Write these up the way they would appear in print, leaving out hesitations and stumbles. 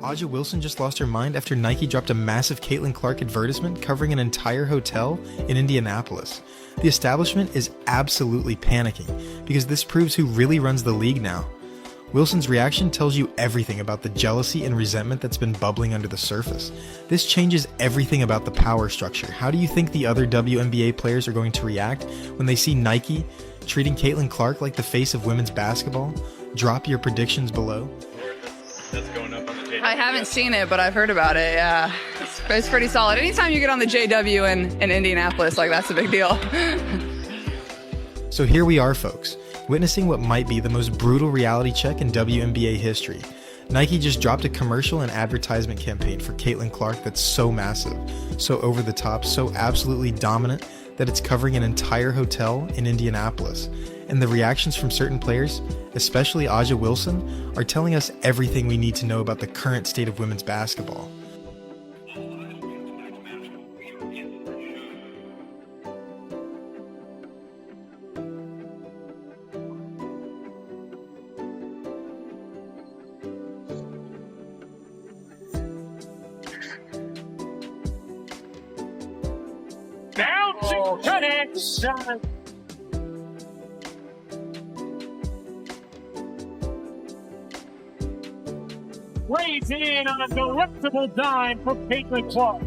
A'ja Wilson just lost her mind after Nike dropped a massive Caitlin Clark advertisement covering an entire hotel in Indianapolis. The establishment is absolutely panicking because this proves who really runs the league now. Wilson's reaction tells you everything about the jealousy and resentment that's been bubbling under the surface. This changes everything about the power structure. How do you think the other WNBA players are going to react when they see Nike treating Caitlin Clark like the face of women's basketball? Drop your predictions below. That's going up on the JW. I haven't seen it, but I've heard about it, yeah. It's pretty solid. Anytime you get on the JW in Indianapolis, like, that's a big deal. So here we are, folks, witnessing what might be the most brutal reality check in WNBA history. Nike just dropped a commercial and advertisement campaign for Caitlin Clark that's so massive, so over the top, so absolutely dominant that it's covering an entire hotel in Indianapolis. And the reactions from certain players, especially A'ja Wilson, are telling us everything we need to know about the current state of women's basketball. Down to connection. Lays in on a directable dime for Caitlin Clark.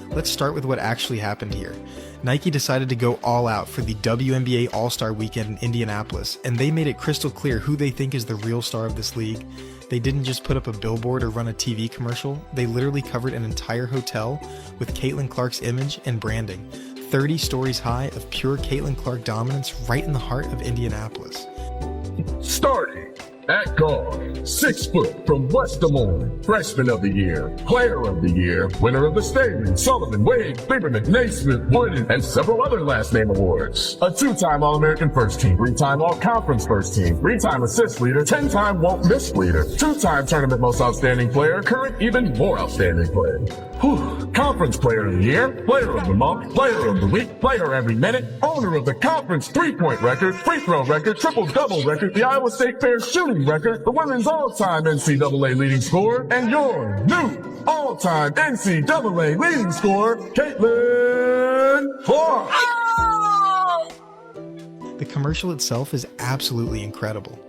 Let's start with what actually happened here. Nike decided to go all out for the WNBA All-Star Weekend in Indianapolis, and they made it crystal clear who they think is the real star of this league. They didn't just put up a billboard or run a TV commercial, they literally covered an entire hotel with Caitlin Clark's image and branding. 30 stories high of pure Caitlin Clark dominance right in the heart of Indianapolis. Starting at guard, 6 foot from West Des Moines, Freshman of the Year, Player of the Year, winner of the Stamen, Sullivan, Wade, Lieberman, Naismith, Wooden, and several other last name awards. A 2-time All-American First Team, 3-time All-Conference First Team, 3-time assist leader, 10-time won't miss leader, 2-time Tournament Most Outstanding Player, current even more outstanding player. Whew. Conference Player of the Year, Player of the Month, Player of the Week, Player every minute, owner of the conference 3-point record, free throw record, triple-double record, the Iowa State Fair shooting record, the women's all-time NCAA leading scorer, and your new all-time NCAA leading scorer, Caitlin Clark. The commercial itself is absolutely incredible.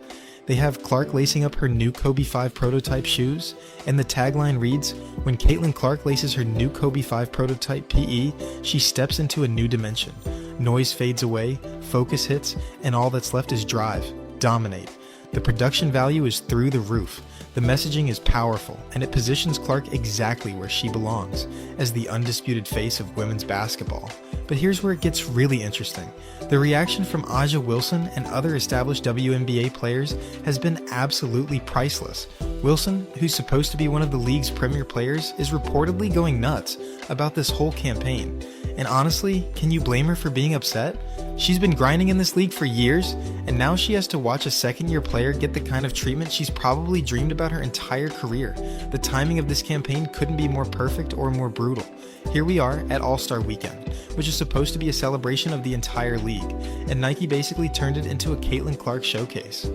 They have Clark lacing up her new Kobe 5 prototype shoes, and the tagline reads, "When Caitlin Clark laces her new Kobe 5 prototype PE, she steps into a new dimension. Noise fades away, focus hits, and all that's left is drive, dominate." The production value is through the roof. The messaging is powerful, and it positions Clark exactly where she belongs, as the undisputed face of women's basketball. But here's where it gets really interesting. The reaction from A'ja Wilson and other established WNBA players has been absolutely priceless. Wilson, who's supposed to be one of the league's premier players, is reportedly going nuts about this whole campaign. And honestly, can you blame her for being upset? She's been grinding in this league for years, and now she has to watch a second-year player get the kind of treatment she's probably dreamed about her entire career. The timing of this campaign couldn't be more perfect or more brutal. Here we are at All-Star Weekend, which is supposed to be a celebration of the entire league, and Nike basically turned it into a Caitlin Clark showcase.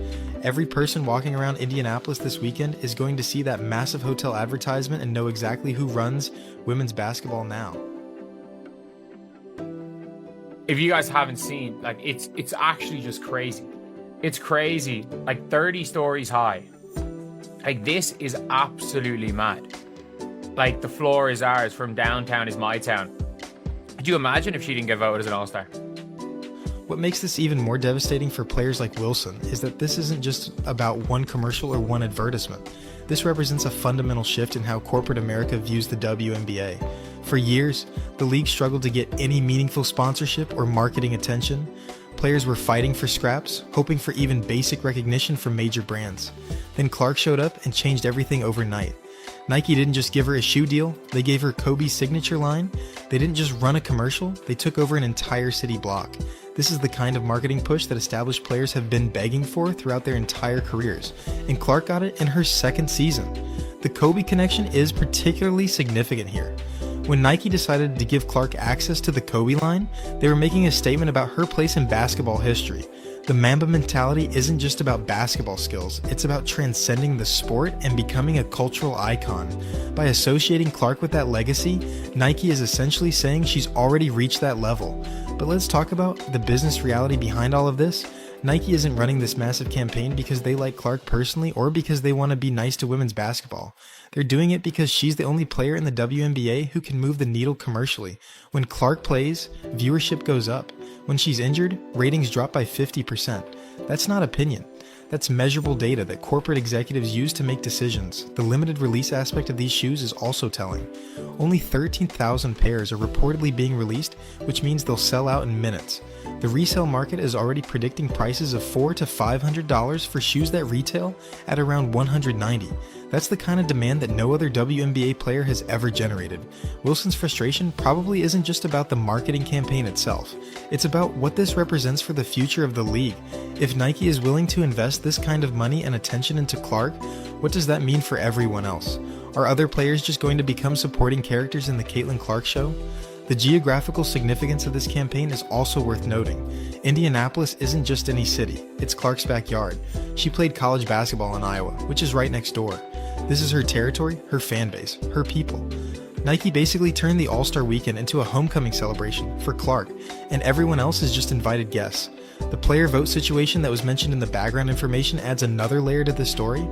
Every person walking around Indianapolis this weekend is going to see that massive hotel advertisement and know exactly who runs women's basketball now. If you guys haven't seen, like, it's actually just crazy. It's crazy, like 30 stories high. Like, this is absolutely mad. Like, the floor is ours, from downtown is my town. Could you imagine if she didn't get voted as an all-star? What makes this even more devastating for players like Wilson is that this isn't just about one commercial or one advertisement. This represents a fundamental shift in how corporate America views the WNBA. For years, the league struggled to get any meaningful sponsorship or marketing attention. Players were fighting for scraps, hoping for even basic recognition from major brands. Then Clark showed up and changed everything overnight. Nike didn't just give her a shoe deal, they gave her Kobe's signature line. They didn't just run a commercial, they took over an entire city block. This is the kind of marketing push that established players have been begging for throughout their entire careers, and Clark got it in her second season. The Kobe connection is particularly significant here. When Nike decided to give Clark access to the Kobe line, they were making a statement about her place in basketball history. The Mamba mentality isn't just about basketball skills, it's about transcending the sport and becoming a cultural icon. By associating Clark with that legacy, Nike is essentially saying she's already reached that level. But let's talk about the business reality behind all of this. Nike isn't running this massive campaign because they like Clark personally or because they want to be nice to women's basketball. They're doing it because she's the only player in the WNBA who can move the needle commercially. When Clark plays, viewership goes up. When she's injured, ratings drop by 50%. That's not opinion. That's measurable data that corporate executives use to make decisions. The limited release aspect of these shoes is also telling. Only 13,000 pairs are reportedly being released, which means they'll sell out in minutes. The resale market is already predicting prices of $400 to $500 for shoes that retail at around $190. That's the kind of demand that no other WNBA player has ever generated. Wilson's frustration probably isn't just about the marketing campaign itself. It's about what this represents for the future of the league. If Nike is willing to invest this kind of money and attention into Clark, what does that mean for everyone else? Are other players just going to become supporting characters in the Caitlin Clark show? The geographical significance of this campaign is also worth noting. Indianapolis isn't just any city, it's Clark's backyard. She played college basketball in Iowa, which is right next door. This is her territory, her fan base, her people. Nike basically turned the All-Star Weekend into a homecoming celebration for Clark, and everyone else is just invited guests. The player vote situation that was mentioned in the background information adds another layer to the story.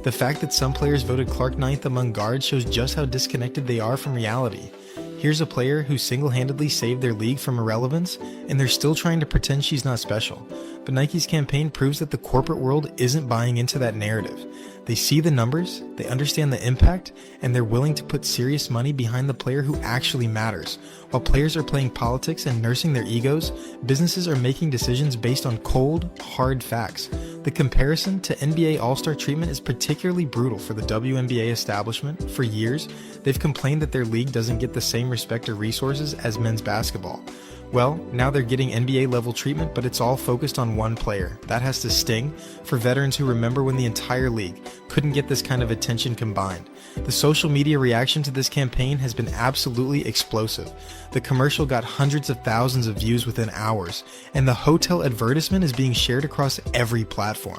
The fact that some players voted Clark ninth among guards shows just how disconnected they are from reality. Here's a player who single-handedly saved their league from irrelevance, and they're still trying to pretend she's not special. But Nike's campaign proves that the corporate world isn't buying into that narrative. They see the numbers, they understand the impact, and they're willing to put serious money behind the player who actually matters. While players are playing politics and nursing their egos, businesses are making decisions based on cold, hard facts. The comparison to NBA All-Star treatment is particularly brutal for the WNBA establishment. For years, they've complained that their league doesn't get the same respect or resources as men's basketball. Well, now they're getting NBA level treatment, but it's all focused on one player. That has to sting for veterans who remember when the entire league couldn't get this kind of attention combined. The social media reaction to this campaign has been absolutely explosive. The commercial got hundreds of thousands of views within hours, and the hotel advertisement is being shared across every platform.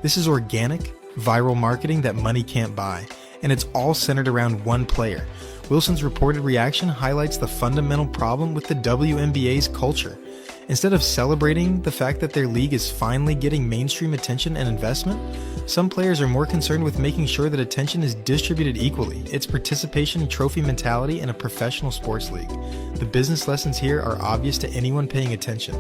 This is organic, viral marketing that money can't buy, and it's all centered around one player. Wilson's reported reaction highlights the fundamental problem with the WNBA's culture. Instead of celebrating the fact that their league is finally getting mainstream attention and investment, some players are more concerned with making sure that attention is distributed equally. It's participation trophy mentality in a professional sports league. The business lessons here are obvious to anyone paying attention.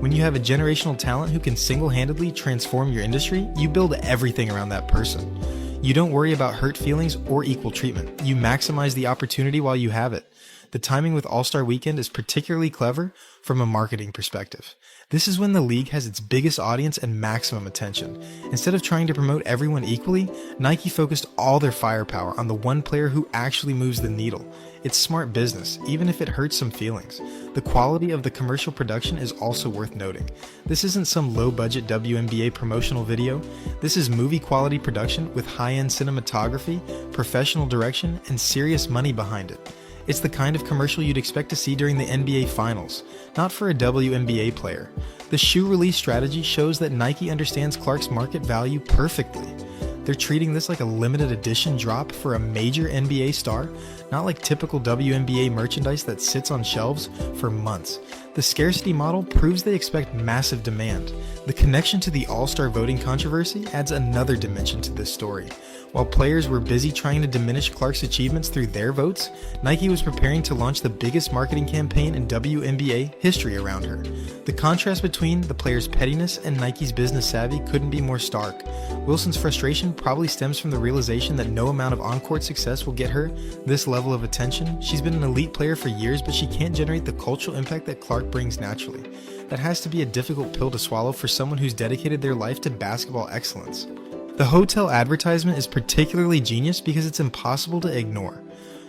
When you have a generational talent who can single-handedly transform your industry, you build everything around that person. You don't worry about hurt feelings or equal treatment. You maximize the opportunity while you have it. The timing with All-Star Weekend is particularly clever from a marketing perspective. This is when the league has its biggest audience and maximum attention. Instead of trying to promote everyone equally, Nike focused all their firepower on the one player who actually moves the needle. It's smart business, even if it hurts some feelings. The quality of the commercial production is also worth noting. This isn't some low-budget WNBA promotional video. This is movie-quality production with high-end cinematography, professional direction, and serious money behind it. It's the kind of commercial you'd expect to see during the NBA Finals, not for a WNBA player. The shoe release strategy shows that Nike understands Clark's market value perfectly. They're treating this like a limited edition drop for a major NBA star, not like typical WNBA merchandise that sits on shelves for months. The scarcity model proves they expect massive demand. The connection to the All-Star voting controversy adds another dimension to this story. While players were busy trying to diminish Clark's achievements through their votes, Nike was preparing to launch the biggest marketing campaign in WNBA history around her. The contrast between the player's pettiness and Nike's business savvy couldn't be more stark. Wilson's frustration probably stems from the realization that no amount of on-court success will get her this level of attention. She's been an elite player for years, but she can't generate the cultural impact that Clark brings naturally. That has to be a difficult pill to swallow for someone who's dedicated their life to basketball excellence. The hotel advertisement is particularly genius because it's impossible to ignore.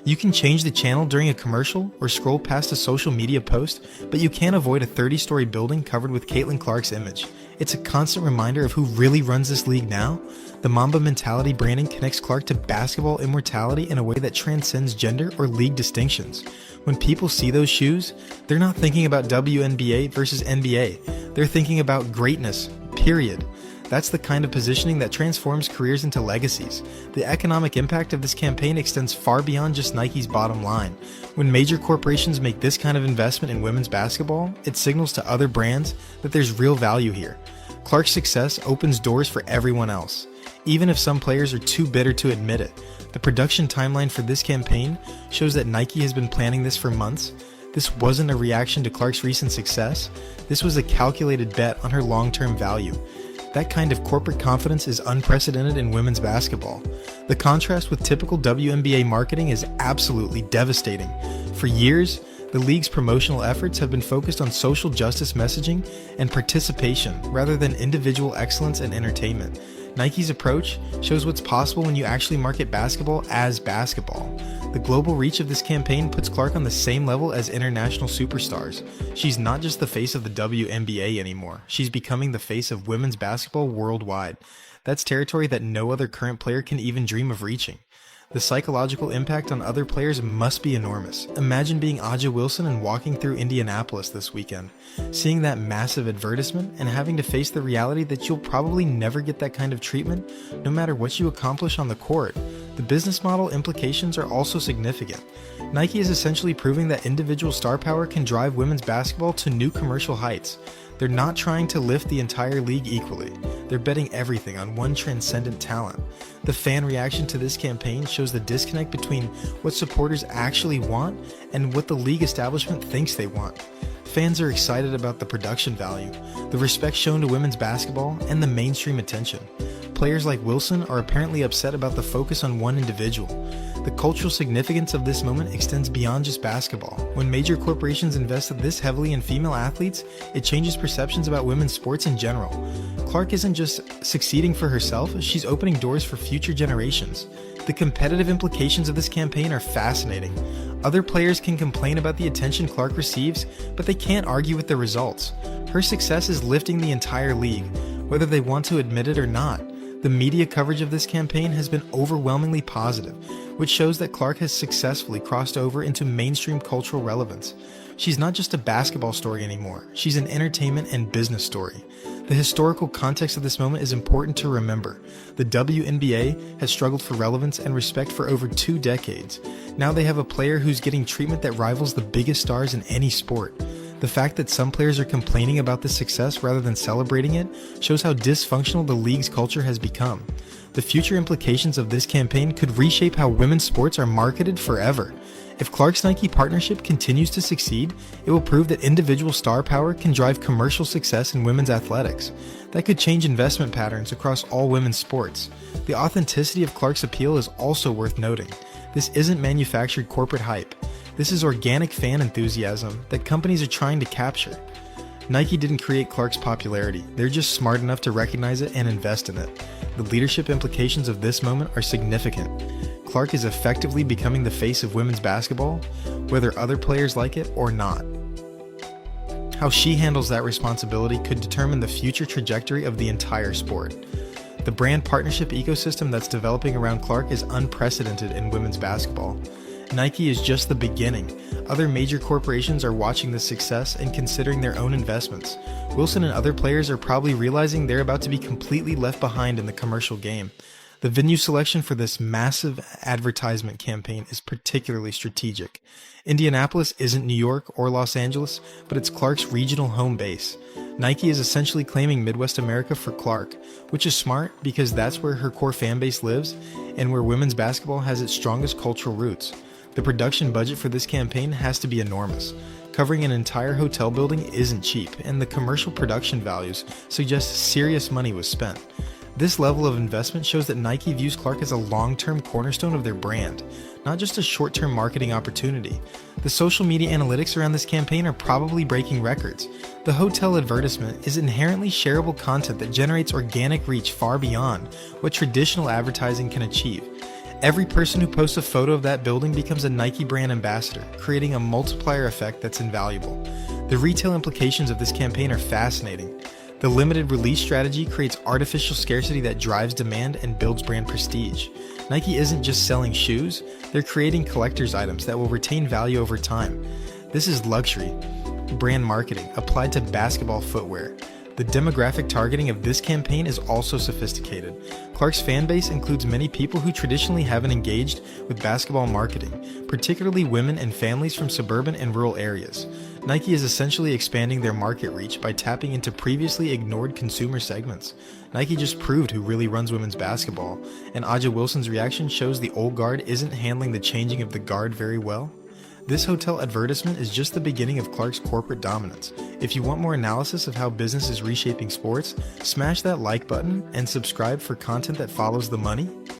You can change the channel during a commercial or scroll past a social media post, but you can't avoid a 30-story building covered with Caitlin Clark's image. It's a constant reminder of who really runs this league now. The Mamba mentality branding connects Clark to basketball immortality in a way that transcends gender or league distinctions. When people see those shoes, they're not thinking about WNBA versus NBA. They're thinking about greatness, period. That's the kind of positioning that transforms careers into legacies. The economic impact of this campaign extends far beyond just Nike's bottom line. When major corporations make this kind of investment in women's basketball, it signals to other brands that there's real value here. Clark's success opens doors for everyone else, even if some players are too bitter to admit it. The production timeline for this campaign shows that Nike has been planning this for months. This wasn't a reaction to Clark's recent success. This was a calculated bet on her long-term value. That kind of corporate confidence is unprecedented in women's basketball. The contrast with typical WNBA marketing is absolutely devastating. For years, the league's promotional efforts have been focused on social justice messaging and participation rather than individual excellence and entertainment. Nike's approach shows what's possible when you actually market basketball as basketball. The global reach of this campaign puts Clark on the same level as international superstars. She's not just the face of the WNBA anymore. She's becoming the face of women's basketball worldwide. That's territory that no other current player can even dream of reaching. The psychological impact on other players must be enormous. Imagine being Aja Wilson and walking through Indianapolis this weekend, seeing that massive advertisement and having to face the reality that you'll probably never get that kind of treatment no matter what you accomplish on the court. The business model implications are also significant. Nike is essentially proving that individual star power can drive women's basketball to new commercial heights. They're not trying to lift the entire league equally. They're betting everything on one transcendent talent. The fan reaction to this campaign shows the disconnect between what supporters actually want and what the league establishment thinks they want. Fans are excited about the production value, the respect shown to women's basketball, and the mainstream attention. Players like Wilson are apparently upset about the focus on one individual. The cultural significance of this moment extends beyond just basketball. When major corporations invest this heavily in female athletes, it changes perceptions about women's sports in general. Clark isn't just succeeding for herself, she's opening doors for future generations. The competitive implications of this campaign are fascinating. Other players can complain about the attention Clark receives, but they can't argue with the results. Her success is lifting the entire league, whether they want to admit it or not. The media coverage of this campaign has been overwhelmingly positive, which shows that Clark has successfully crossed over into mainstream cultural relevance. She's not just a basketball story anymore, she's an entertainment and business story. The historical context of this moment is important to remember. The WNBA has struggled for relevance and respect for over 2 decades. Now they have a player who's getting treatment that rivals the biggest stars in any sport. The fact that some players are complaining about this success rather than celebrating it shows how dysfunctional the league's culture has become. The future implications of this campaign could reshape how women's sports are marketed forever. If Clark's Nike partnership continues to succeed, it will prove that individual star power can drive commercial success in women's athletics. That could change investment patterns across all women's sports. The authenticity of Clark's appeal is also worth noting. This isn't manufactured corporate hype. This is organic fan enthusiasm that companies are trying to capture. Nike didn't create Clark's popularity, they're just smart enough to recognize it and invest in it. The leadership implications of this moment are significant. Clark is effectively becoming the face of women's basketball, whether other players like it or not. How she handles that responsibility could determine the future trajectory of the entire sport. The brand partnership ecosystem that's developing around Clark is unprecedented in women's basketball. Nike is just the beginning. Other major corporations are watching this success and considering their own investments. Wilson and other players are probably realizing they're about to be completely left behind in the commercial game. The venue selection for this massive advertisement campaign is particularly strategic. Indianapolis isn't New York or Los Angeles, but it's Clark's regional home base. Nike is essentially claiming Midwest America for Clark, which is smart because that's where her core fan base lives and where women's basketball has its strongest cultural roots. The production budget for this campaign has to be enormous. Covering an entire hotel building isn't cheap, and the commercial production values suggest serious money was spent. This level of investment shows that Nike views Clark as a long-term cornerstone of their brand, not just a short-term marketing opportunity. The social media analytics around this campaign are probably breaking records. The hotel advertisement is inherently shareable content that generates organic reach far beyond what traditional advertising can achieve. Every person who posts a photo of that building becomes a Nike brand ambassador, creating a multiplier effect that's invaluable. The retail implications of this campaign are fascinating. The limited release strategy creates artificial scarcity that drives demand and builds brand prestige. Nike isn't just selling shoes, they're creating collector's items that will retain value over time. This is luxury brand marketing applied to basketball footwear. The demographic targeting of this campaign is also sophisticated. Clark's fan base includes many people who traditionally haven't engaged with basketball marketing, particularly women and families from suburban and rural areas. Nike is essentially expanding their market reach by tapping into previously ignored consumer segments. Nike just proved who really runs women's basketball, and Aja Wilson's reaction shows the old guard isn't handling the changing of the guard very well. This hotel advertisement is just the beginning of Clark's corporate dominance. If you want more analysis of how business is reshaping sports, smash that like button and subscribe for content that follows the money.